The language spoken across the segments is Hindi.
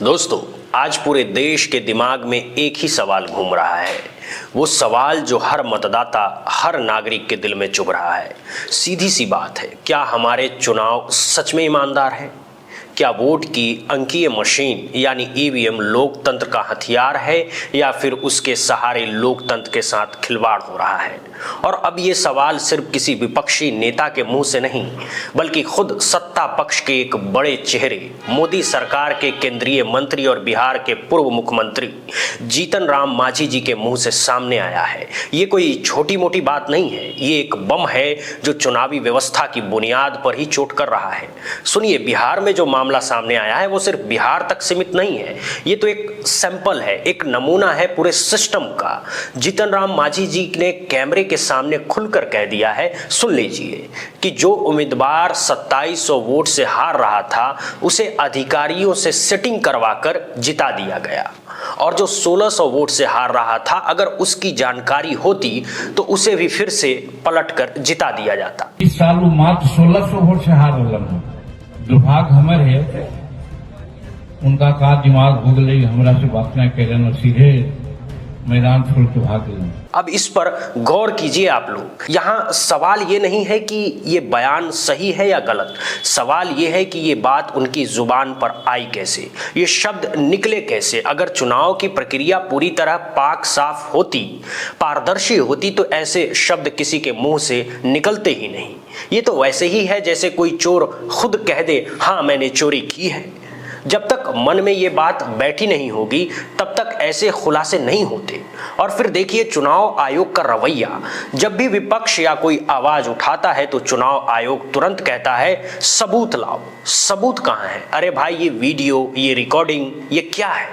दोस्तों, आज पूरे देश के दिमाग में एक ही सवाल घूम रहा है। वो सवाल जो हर मतदाता, हर नागरिक के दिल में चुभ रहा है। सीधी सी बात है, क्या हमारे चुनाव सच में ईमानदार हैं? क्या वोट की अंकीय मशीन यानी ईवीएम लोकतंत्र का हथियार है या फिर उसके सहारे लोकतंत्र के साथ खिलवाड़ हो रहा है? और अब ये सवाल सिर्फ किसी विपक्षी नेता के मुंह से नहीं, बल्कि खुद सत्ता पक्ष के एक बड़े चेहरे, मोदी सरकार के केंद्रीय मंत्री और बिहार के पूर्व मुख्यमंत्री जीतन राम मांझी जी के मुंह से सामने आया है। ये कोई छोटी मोटी बात नहीं है, ये एक बम है जो चुनावी व्यवस्था की बुनियाद पर ही चोट कर रहा है। सुनिए, बिहार में जो मामला सामने आया है वो सिर्फ बिहार तक सीमित नहीं है। ये तो एक सैंपल है, एक नमूना है पूरे सिस्टम का। जीतन राम मांझी जी ने कैमरे के सामने खुलकर कह दिया है, सुन लीजिए, कि जो उम्मीदवार 2700 वोट से हार रहा था उसे अधिकारियों से सिटिंग करवाकर जिता दिया गया, और जो 1600 वोट से हार रहा था अगर उसकी जानकारी होती तो उसे भी फिर से पलटकर जिता दिया जाता। इस साल वो मात्र 1600 वोट से हार रहा। दुर्भाग्य हमारे है, उनका का दिमाग हो गई, हमरा से बात न करें और सीधे मैदान छोड़ के भाग गए। अब इस पर गौर कीजिए आप लोग। यहाँ सवाल ये नहीं है कि ये बयान सही है या गलत, सवाल ये है कि ये बात उनकी जुबान पर आई कैसे, ये शब्द निकले कैसे। अगर चुनाव की प्रक्रिया पूरी तरह पाक साफ होती, पारदर्शी होती, तो ऐसे शब्द किसी के मुंह से निकलते ही नहीं। ये तो वैसे ही है जैसे कोई चोर खुद कह दे, हाँ मैंने चोरी की है। जब तक मन में ये बात बैठी नहीं होगी तब तक ऐसे खुलासे नहीं होते। और फिर देखिए चुनाव आयोग का रवैया, जब भी विपक्ष या कोई आवाज उठाता है तो चुनाव आयोग तुरंत कहता है, सबूत लाओ। सबूत कहाँ है? अरे भाई, ये वीडियो, ये रिकॉर्डिंग, ये क्या है?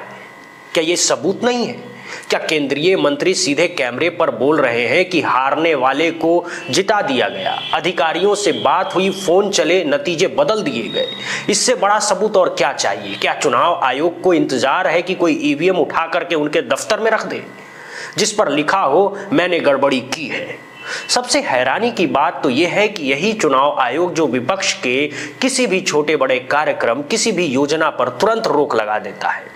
क्या ये सबूत नहीं है? क्या केंद्रीय मंत्री सीधे कैमरे पर बोल रहे हैं कि हारने वाले को जिता दिया गया, अधिकारियों से बात हुई, फोन चले, नतीजे बदल दिए गए? इससे बड़ा सबूत और क्या चाहिए? क्या चुनाव आयोग को इंतजार है कि कोई ईवीएम उठा करके उनके दफ्तर में रख दे जिस पर लिखा हो मैंने गड़बड़ी की है? सबसे हैरानी की बात तो यह है कि यही चुनाव आयोग जो विपक्ष के किसी भी छोटे बड़े कार्यक्रम, किसी भी योजना पर तुरंत रोक लगा देता है,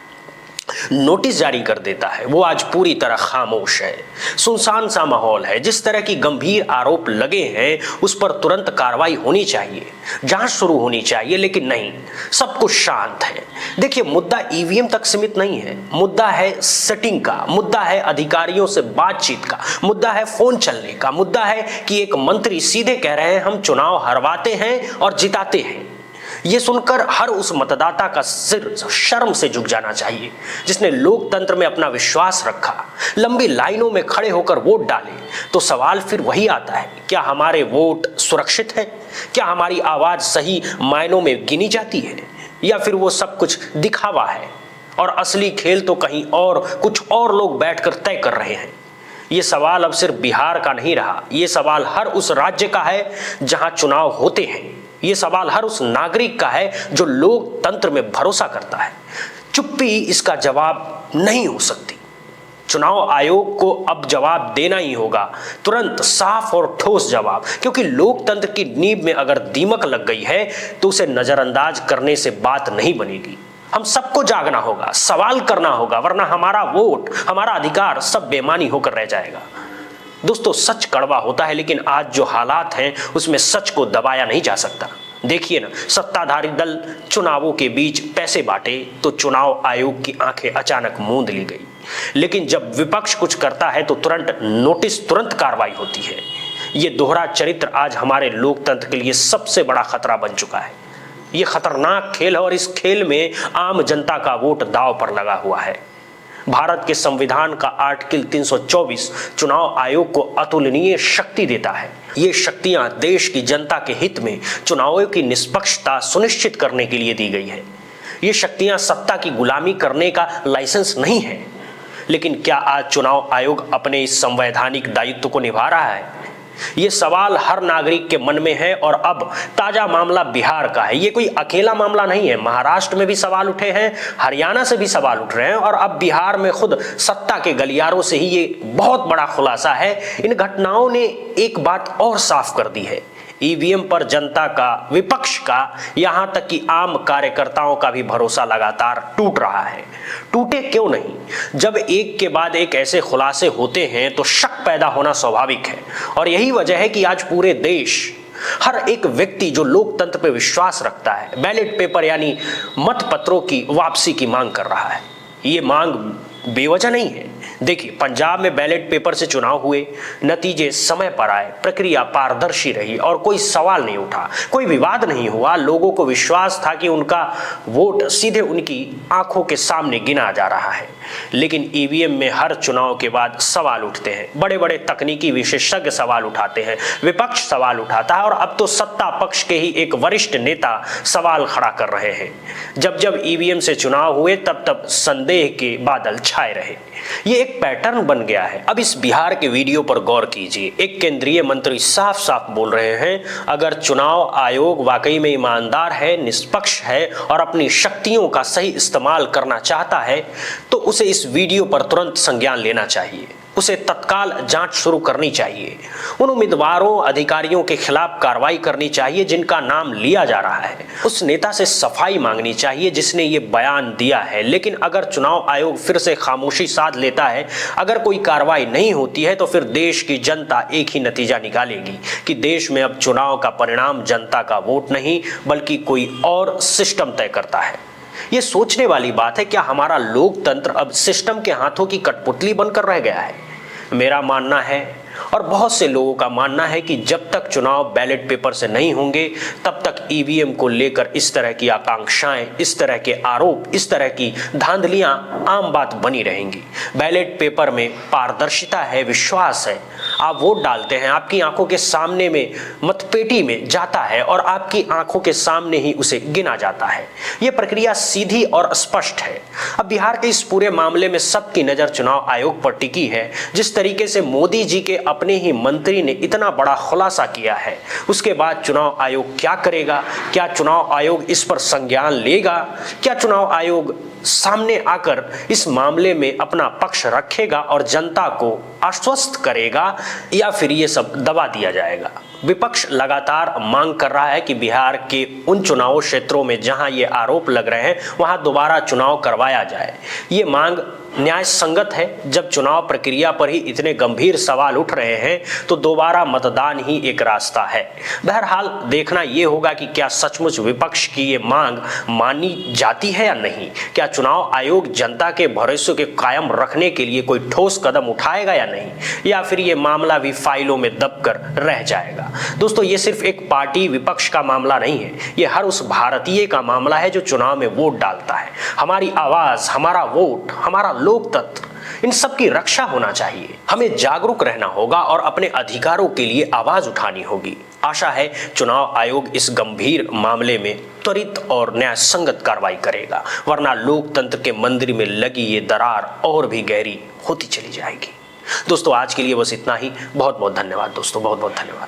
नोटिस जारी कर देता है, वो आज पूरी तरह खामोश है। सुनसान सा माहौल है। जिस तरह की गंभीर आरोप लगे हैं उस पर तुरंत कार्रवाई होनी चाहिए, जांच शुरू होनी चाहिए, लेकिन नहीं, सब कुछ शांत है। देखिए, मुद्दा ईवीएम तक सीमित नहीं है, मुद्दा है सेटिंग का, मुद्दा है अधिकारियों से बातचीत का, मुद्दा है फोन चलने का, मुद्दा है कि एक मंत्री सीधे कह रहे हैं हम चुनाव हरवाते हैं और जिताते हैं। ये सुनकर हर उस मतदाता का सिर शर्म से झुक जाना चाहिए जिसने लोकतंत्र में अपना विश्वास रखा, लंबी लाइनों में खड़े होकर वोट डाले। तो सवाल फिर वही आता है, क्या हमारे वोट सुरक्षित हैं? क्या हमारी आवाज सही मायनों में गिनी जाती है, या फिर वो सब कुछ दिखावा है और असली खेल तो कहीं और कुछ और लोग बैठकर तय कर रहे हैं? ये सवाल अब सिर्फ बिहार का नहीं रहा, ये सवाल हर उस राज्य का है जहां चुनाव होते हैं। ये सवाल हर उस नागरिक का है जो लोकतंत्र में भरोसा करता है। चुप्पी इसका जवाब नहीं हो सकती। चुनाव आयोग को अब जवाब देना ही होगा, तुरंत, साफ और ठोस जवाब, क्योंकि लोकतंत्र की नींव में अगर दीमक लग गई है तो उसे नजरअंदाज करने से बात नहीं बनेगी। हम सबको जागना होगा, सवाल करना होगा, वरना हमारा वोट, हमारा अधिकार सब बेमानी होकर रह जाएगा। दोस्तों, सच कड़वा होता है, लेकिन आज जो हालात हैं उसमें सच को दबाया नहीं जा सकता। देखिए ना, सत्ताधारी दल चुनावों के बीच पैसे बांटे तो चुनाव आयोग की आंखें अचानक मूंद ली गई, लेकिन जब विपक्ष कुछ करता है तो तुरंत नोटिस, तुरंत कार्रवाई होती है। ये दोहरा चरित्र आज हमारे लोकतंत्र के लिए सबसे बड़ा खतरा बन चुका है। ये खतरनाक खेल है और इस खेल में आम जनता का वोट दांव पर लगा हुआ है। भारत के संविधान का आर्टिकल 324 चुनाव आयोग को अतुलनीय शक्ति देता है। ये शक्तियां देश की जनता के हित में चुनावों की निष्पक्षता सुनिश्चित करने के लिए दी गई है। ये शक्तियां सत्ता की गुलामी करने का लाइसेंस नहीं है। लेकिन क्या आज चुनाव आयोग अपने इस संवैधानिक दायित्व को निभा रहा है? ये सवाल हर नागरिक के मन में है। और अब ताजा मामला बिहार का है। ये कोई अकेला मामला नहीं है। महाराष्ट्र में भी सवाल उठे हैं, हरियाणा से भी सवाल उठ रहे हैं, और अब बिहार में खुद सत्ता के गलियारों से ही ये बहुत बड़ा खुलासा है। इन घटनाओं ने एक बात और साफ कर दी है, ईवीएम पर जनता का, विपक्ष का, यहां तक कि आम कार्यकर्ताओं का भी भरोसा लगातार टूट रहा है। टूटे क्यों नहीं? जब एक के बाद एक ऐसे खुलासे होते हैं तो शक पैदा होना स्वाभाविक है, और यही वजह है कि आज पूरे देश, हर एक व्यक्ति जो लोकतंत्र पर विश्वास रखता है, बैलेट पेपर यानी मतपत्रों की वापसी की मांग कर रहा है। ये मांग बेवजह नहीं है। देखिए, पंजाब में बैलेट पेपर से चुनाव हुए, नतीजे समय पर आए, प्रक्रिया पारदर्शी रही और कोई सवाल नहीं उठा, कोई विवाद नहीं हुआ। लोगों को विश्वास था कि उनका वोट सीधे उनकी आंखों के सामने गिना जा रहा है। लेकिन ईवीएम में हर चुनाव के बाद सवाल उठते हैं, बड़े बड़े तकनीकी विशेषज्ञ सवाल उठाते हैं, विपक्ष सवाल उठाता है, और अब तो सत्ता पक्ष के ही एक वरिष्ठ नेता सवाल खड़ा कर रहे हैं। जब जब ईवीएम से चुनाव हुए तब तब संदेह के बादल छाए रहे। ये एक पैटर्न बन गया है। अब इस बिहार के वीडियो पर गौर कीजिए। एक केंद्रीय मंत्री साफ साफ बोल रहे हैं, अगर चुनाव आयोग वाकई में ईमानदार है, निष्पक्ष है और अपनी शक्तियों का सही इस्तेमाल करना चाहता है तो उसे इस वीडियो पर तुरंत संज्ञान लेना चाहिए, उसे तत्काल जांच शुरू करनी चाहिए, उन उम्मीदवारों, अधिकारियों के खिलाफ कार्रवाई करनी चाहिए जिनका नाम लिया जा रहा है, उस नेता से सफाई मांगनी चाहिए जिसने ये बयान दिया है। लेकिन अगर चुनाव आयोग फिर से खामोशी साध लेता है, अगर कोई कार्रवाई नहीं होती है, तो फिर देश की जनता एक ही नतीजा निकालेगी कि देश में अब चुनाव का परिणाम जनता का वोट नहीं बल्कि कोई और सिस्टम तय करता है। ये सोचने वाली बात है, क्या हमारा लोकतंत्र अब सिस्टम के हाथों की कठपुतली बनकर रह गया है? मेरा मानना है और बहुत से लोगों का मानना है कि जब तक चुनाव बैलेट पेपर से नहीं होंगे तब तक ईवीएम को लेकर इस तरह की आकांक्षाएं, इस तरह के आरोप, इस तरह की धांधलियां आम बात बनी रहेंगी। बैलेट पेपर में पारदर्शिता है, विश्वास है, आप वोट डालते हैं, आपकी आंखों के सामने में मतपेटी में जाता है और आपकी आंखों के सामने ही उसे गिना जाता है। यह प्रक्रिया सीधी और स्पष्ट है। अब बिहार के इस पूरे मामले में सबकी नजर चुनाव आयोग पर टिकी है। जिस तरीके से मोदी जी के अपने ही मंत्री ने इतना बड़ा खुलासा किया है, उसके बाद चुनाव आयोग क्या करेगा? क्या चुनाव आयोग इस पर संज्ञान लेगा? क्या चुनाव आयोग सामने आकर इस मामले में अपना पक्ष रखेगा और जनता को आश्वस्त करेगा, या फिर ये सब दबा दिया जाएगा? विपक्ष लगातार मांग कर रहा है कि बिहार के उन चुनाव क्षेत्रों में जहां ये आरोप लग रहे हैं वहां दोबारा चुनाव करवाया जाए। ये मांग न्याय संगत है। जब चुनाव प्रक्रिया पर ही इतने गंभीर सवाल उठ रहे हैं तो दोबारा मतदान ही एक रास्ता है। बहरहाल देखना यह होगा कि क्या सचमुच विपक्ष की ये मांग मानी जाती है या नहीं। क्या चुनाव आयोग जनता के भरोसे के कायम रखने के लिए कोई ठोस कदम उठाएगा या नहीं, या फिर ये मामला भी फाइलों में दबकर रह जाएगा। दोस्तों, ये सिर्फ एक पार्टी विपक्ष का मामला नहीं है, ये हर उस भारतीय का मामला है जो चुनाव में वोट डालता है। हमारी आवाज, हमारा वोट, हमारा लोकतंत्र, इन सब की रक्षा होना चाहिए। हमें जागरूक रहना होगा और अपने अधिकारों के लिए आवाज उठानी होगी। आशा है चुनाव आयोग इस गंभीर मामले में त्वरित और न्याय संगत कार्रवाई करेगा, वरना लोकतंत्र के मंदिर में लगी ये दरार और भी गहरी होती चली जाएगी। दोस्तों, आज के लिए बस इतना ही। बहुत बहुत धन्यवाद दोस्तों, बहुत बहुत धन्यवाद।